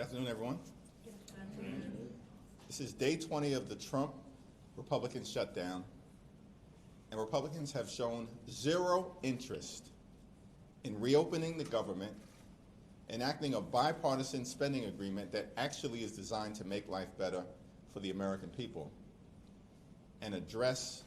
Good afternoon, everyone. This is day 20 of the Trump Republican shutdown, and Republicans have shown zero interest in reopening the government, enacting a bipartisan spending agreement that actually is designed to make life better for the American people, and address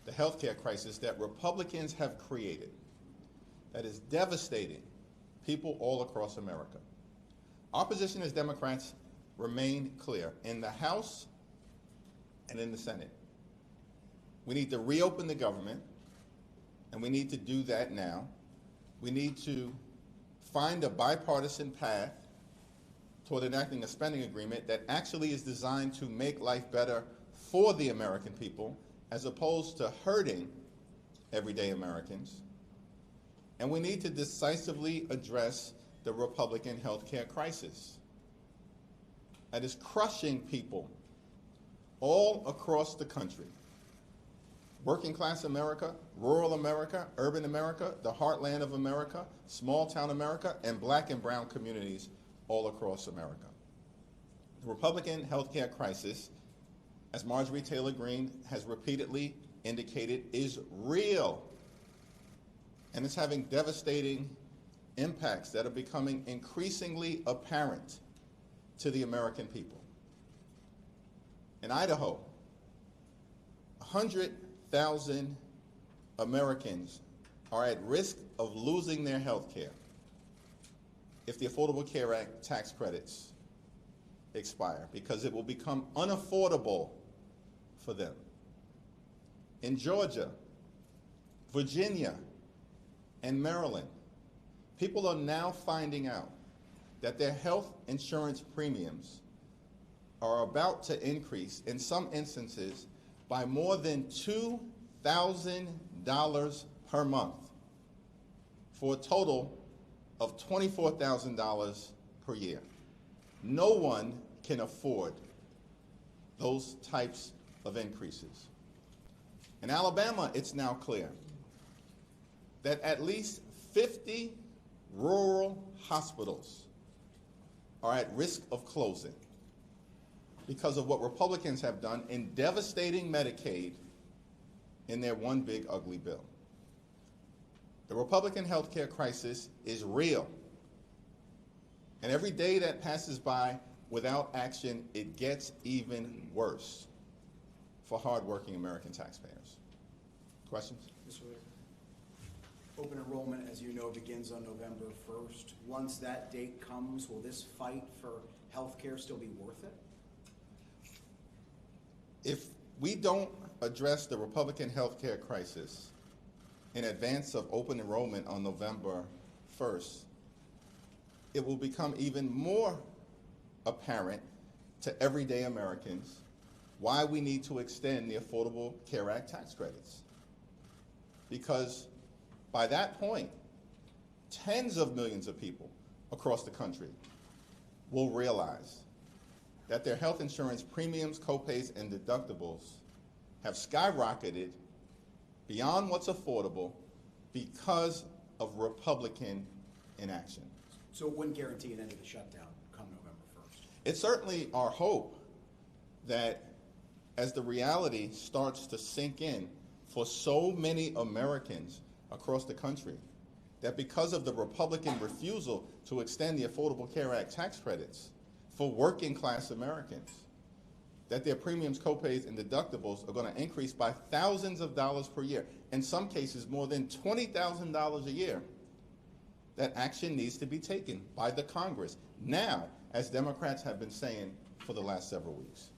the healthcare crisis that Republicans have created that is devastating people all across America. Our position as Democrats remain clear in the House and in the Senate. We need to reopen the government, and we need to do that now. We need to find a bipartisan path toward enacting a spending agreement that actually is designed to make life better for the American people, as opposed to hurting everyday Americans. And we need to decisively address the Republican health care crisis that is crushing people all across the country. Working class America, rural America, urban America, the heartland of America, small town America, and black and brown communities all across America. The Republican health care crisis, as Marjorie Taylor Greene has repeatedly indicated, is real. And it's having devastating impacts that are becoming increasingly apparent to the American people. In Idaho, 100,000 Americans are at risk of losing their health care if the Affordable Care Act tax credits expire, because it will become unaffordable for them. In Georgia, Virginia, and Maryland, people are now finding out that their health insurance premiums are about to increase, in some instances, by more than $2,000 per month, for a total of $24,000 per year. No one can afford those types of increases. In Alabama, it's now clear that at least 50 rural hospitals are at risk of closing because of what Republicans have done in devastating Medicaid in their one big ugly bill. The Republican health care crisis is real. And every day that passes by without action, it gets even worse for hardworking American taxpayers. Questions? Mr. Leader. Open enrollment, as you know, begins on November 1st. Once that date comes, will this fight for health care still be worth it? If we don't address the Republican health care crisis in advance of open enrollment on November 1st, it will become even more apparent to everyday Americans why we need to extend the Affordable Care Act tax credits. Because by that point, tens of millions of people across the country will realize that their health insurance premiums, copays, and deductibles have skyrocketed beyond what's affordable because of Republican inaction. So it wouldn't guarantee an end of the shutdown come November 1st? It's certainly our hope that as the reality starts to sink in for so many Americans across the country, that because of the Republican refusal to extend the Affordable Care Act tax credits for working class Americans, that their premiums, copays, and deductibles are going to increase by thousands of dollars per year, in some cases more than $20,000 a year, that action needs to be taken by the Congress now, as Democrats have been saying for the last several weeks.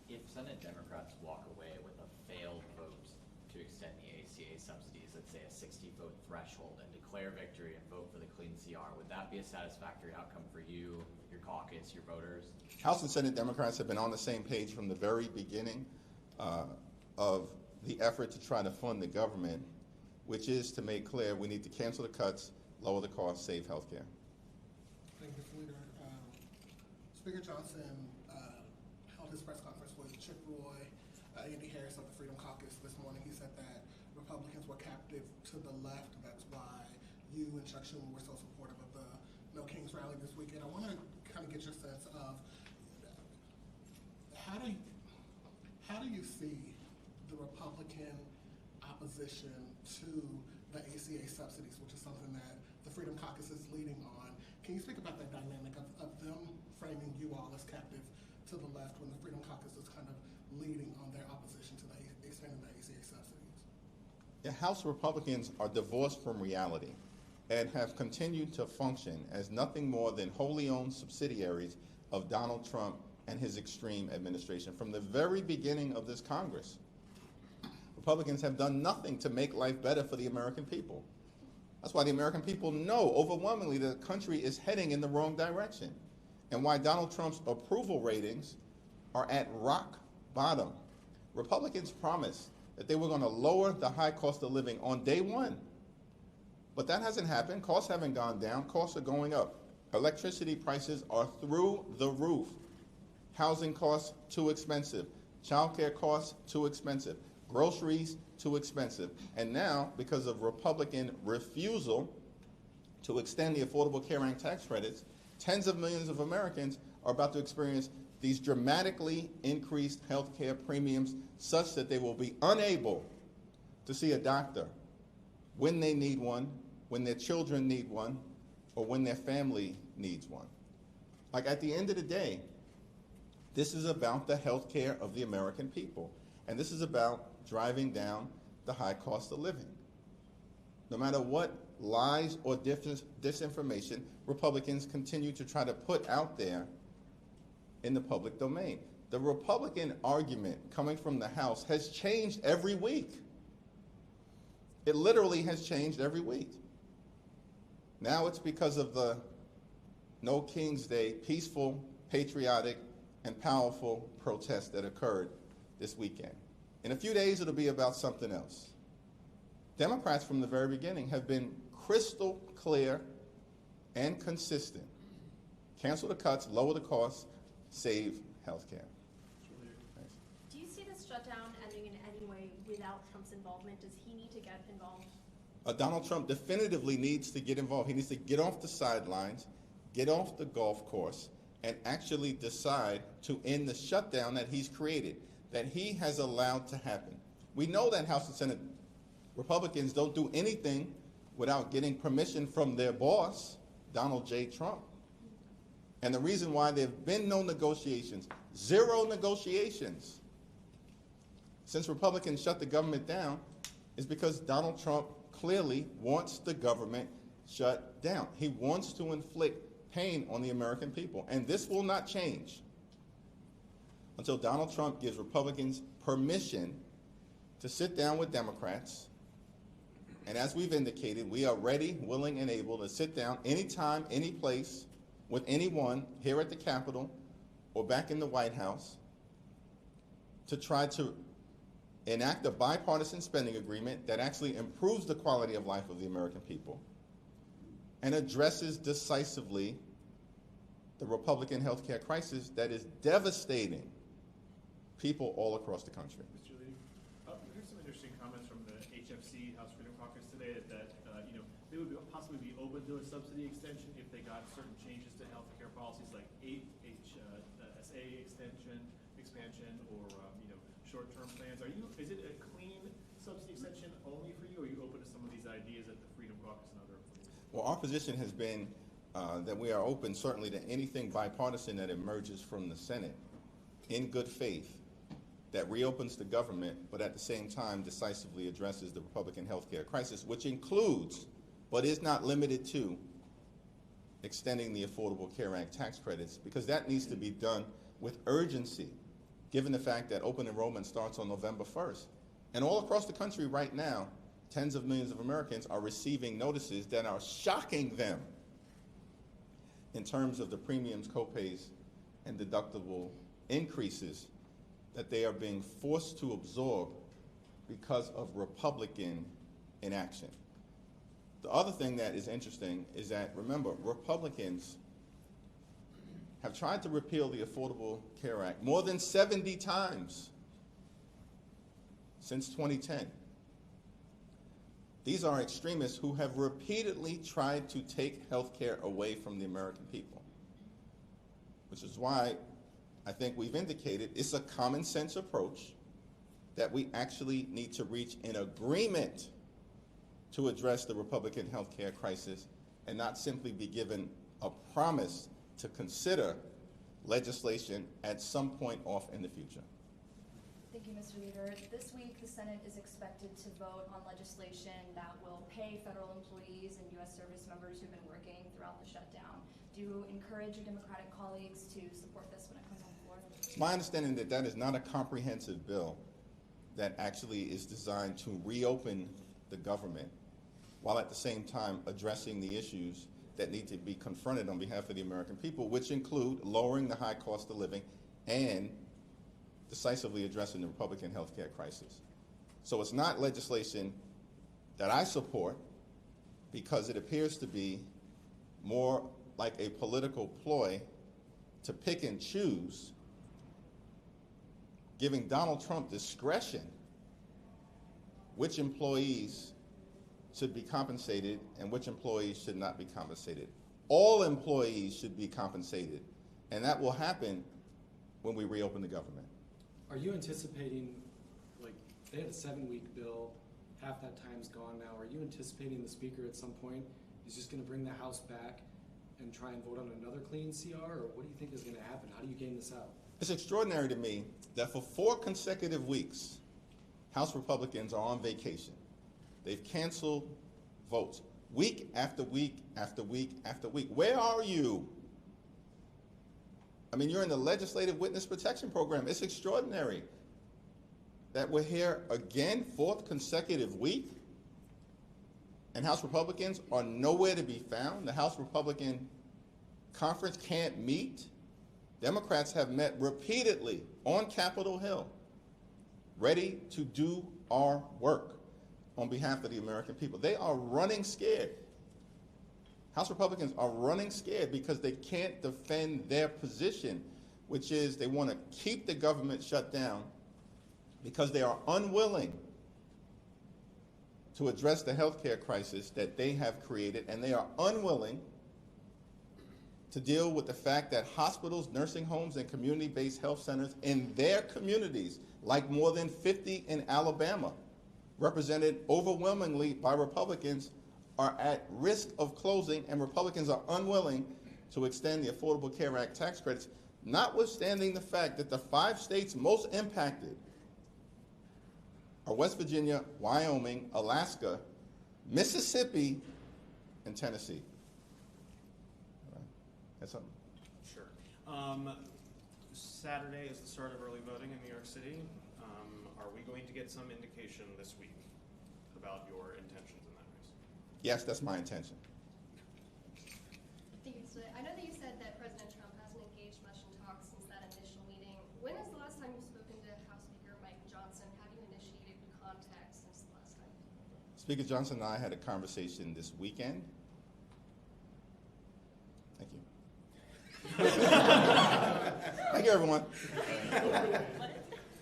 If Senate Democrats walk away with a failed vote to extend the ACA subsidies, let's say a 60-vote threshold, and declare victory and vote for the clean CR, would that be a satisfactory outcome for you, your caucus, your voters? House and Senate Democrats have been on the same page from the very beginning of the effort to try to fund the government, which is to make clear we need to cancel the cuts, lower the costs, save health care. Thank you, Mr. Leader. Speaker Johnson held his press conference with Chip Roy, Andy Harris of the Freedom Caucus this morning. He said that Republicans were captive to the left. That's why you and Chuck Schumer were so supportive of the No Kings rally this weekend. I want to kind of get your sense of how do you see the Republican opposition to the ACA subsidies, which is something that the Freedom Caucus is leading on. Can you speak about that dynamic of them framing you all as captive to the left when the Freedom Caucus is kind of leading on their opposition to the expanding the ACA subsidies? The House Republicans are divorced from reality and have continued to function as nothing more than wholly owned subsidiaries of Donald Trump and his extreme administration. From the very beginning of this Congress, Republicans have done nothing to make life better for the American people. That's why the American people know overwhelmingly the country is heading in the wrong direction, and why Donald Trump's approval ratings are at rock bottom. Republicans promised that they were going to lower the high cost of living on day one, but that hasn't happened. Costs haven't gone down. Costs are going up. Electricity prices are through the roof. Housing costs too expensive. Child care costs too expensive. Groceries too expensive. And now, because of Republican refusal to extend the Affordable Care Act tax credits, tens of millions of Americans are about to experience these dramatically increased health care premiums such that they will be unable to see a doctor when they need one, when their children need one, or when their family needs one. Like, at the end of the day, this is about the health care of the American people. And this is about driving down the high cost of living. No matter what lies or disinformation Republicans continue to try to put out there in the public domain. The Republican argument coming from the House has changed every week. It literally has changed every week. Now it's because of the No King's Day peaceful, patriotic, and powerful protest that occurred this weekend. In a few days, it'll be about something else. Democrats from the very beginning have been crystal clear and consistent. Cancel the cuts, lower the costs, save health care. Do you see this shutdown ending in any way without Trump's involvement? Does he need to get involved? Donald Trump definitively needs to get involved. He needs to get off the sidelines, get off the golf course, and actually decide to end the shutdown that he's created, that he has allowed to happen. We know that House and Senate Republicans don't do anything without getting permission from their boss, Donald J. Trump. And the reason why there have been no negotiations, zero negotiations, since Republicans shut the government down, is because Donald Trump clearly wants the government shut down. He wants to inflict pain on the American people. And this will not change until Donald Trump gives Republicans permission to sit down with Democrats. And as we've indicated, we are ready, willing, and able to sit down anytime, any place, with anyone here at the Capitol or back in the White House to try to enact a bipartisan spending agreement that actually improves the quality of life of the American people and addresses decisively the Republican health care crisis that is devastating people all across the country. Mr. Lee, we heard some interesting comments from the HFC, House Freedom Caucus today, that they would possibly be open to a subsidy extension if they got certain changes to health care policies like HSA expansion, or short-term plans. Is it a clean subsidy extension only for you, or are you open to some of these ideas at the Freedom Caucus and other places? Well, our position has been that we are open certainly to anything bipartisan that emerges from the Senate in good faith that reopens the government, but at the same time decisively addresses the Republican health care crisis, which includes, but is not limited to, extending the Affordable Care Act tax credits, because that needs to be done with urgency, given the fact that open enrollment starts on November 1st. And all across the country right now, tens of millions of Americans are receiving notices that are shocking them in terms of the premiums, copays, and deductible increases that they are being forced to absorb because of Republican inaction. The other thing that is interesting is that, remember, Republicans have tried to repeal the Affordable Care Act more than 70 times since 2010. These are extremists who have repeatedly tried to take health care away from the American people, which is why I think we've indicated it's a common sense approach that we actually need to reach an agreement to address the Republican health care crisis and not simply be given a promise to consider legislation at some point off in the future. Thank you, Mr. Leader. This week, the Senate is expected to vote on legislation that will pay federal employees and U.S. service members who've been working throughout the shutdown. Do you encourage your Democratic colleagues to support this when it comes on the floor? It's my understanding that that is not a comprehensive bill that actually is designed to reopen the government while at the same time addressing the issues that need to be confronted on behalf of the American people, which include lowering the high cost of living and decisively addressing the Republican health care crisis. So it's not legislation that I support because it appears to be more like a political ploy to pick and choose, giving Donald Trump discretion which employees should be compensated and which employees should not be compensated. All employees should be compensated, and that will happen when we reopen the government. Are you anticipating, like, they had a 7-week bill, half that time's gone now. Are you anticipating the Speaker at some point is just going to bring the House back and try and vote on another clean CR, or what do you think is going to happen? How do you game this out? It's extraordinary to me that for 4 consecutive weeks, House Republicans are on vacation. They've canceled votes week after week after week after week. Where are you? I mean, you're in the Legislative Witness Protection Program. It's extraordinary that we're here again, 4th consecutive week, and House Republicans are nowhere to be found. The House Republican Conference can't meet. Democrats have met repeatedly on Capitol Hill, ready to do our work on behalf of the American people. They are running scared. House Republicans are running scared because they can't defend their position, which is they want to keep the government shut down because they are unwilling to address the health care crisis that they have created, and they are unwilling to deal with the fact that hospitals, nursing homes, and community-based health centers in their communities, like more than 50 in Alabama, represented overwhelmingly by Republicans, are at risk of closing, and Republicans are unwilling to extend the Affordable Care Act tax credits, notwithstanding the fact that the 5 states most impacted are West Virginia, Wyoming, Alaska, Mississippi, and Tennessee. All right. That's something. Sure. Saturday is the start of early voting in New York City. Are we going to get some indication this week about your intentions in that race? Yes, that's my intention. Thank you. So I know that you said that President Trump hasn't engaged much in talks since that initial meeting. When is the last time you've spoken to House Speaker Mike Johnson? Have you initiated contact since the last time? Speaker Johnson and I had a conversation this weekend. Thank you. Thank you, everyone.